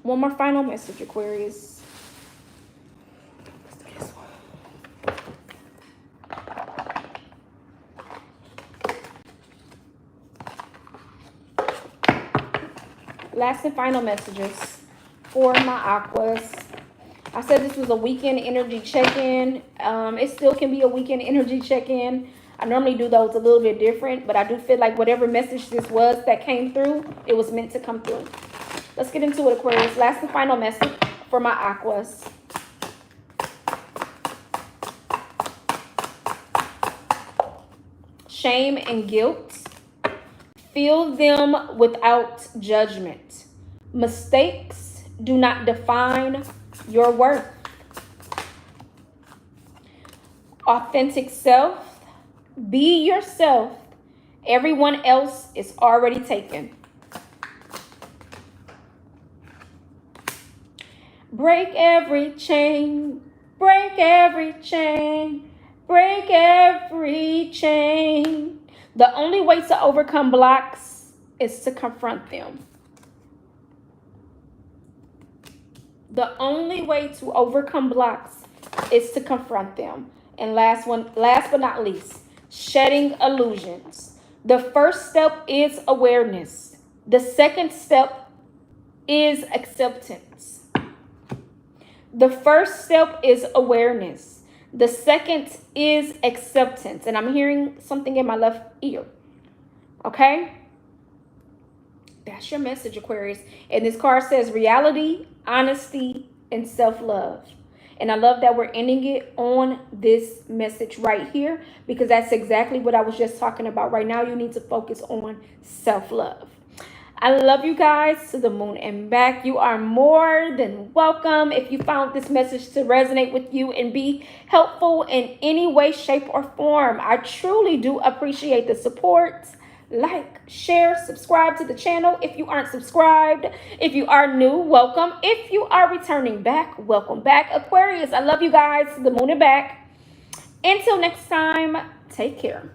One more final message, Aquarius. Let's do this one. Last and final messages for my Aquas. I said this was a weekend energy check-in. It still can be a weekend energy check-in. I normally do those a little bit different, but I do feel like whatever message this was that came through, it was meant to come through. Let's get into it, Aquarius. Last and final message for my Aquas. Shame and guilt. Feel them without judgment. Mistakes do not define your worth. Authentic self. Be yourself. Everyone else is already taken. Break every chain. Break every chain. Break every chain. The only way to overcome blocks is to confront them. The only way to overcome blocks is to confront them. And last but not least, shedding illusions. The first step is awareness. The second step is acceptance. The first step is awareness. The second is acceptance. And I'm hearing something in my left ear. Okay? That's your message, Aquarius. And this card says reality, honesty, and self-love. And I love that we're ending it on this message right here, because that's exactly what I was just talking about. Right now, you need to focus on self-love. I love you guys to the moon and back. You are more than welcome. If you found this message to resonate with you and be helpful in any way, shape, or form, I truly do appreciate the support. Like, share, subscribe to the channel if you aren't subscribed. If you are new, welcome. If you are returning back, welcome back. Aquarius, I love you guys to the moon and back. Until next time, take care.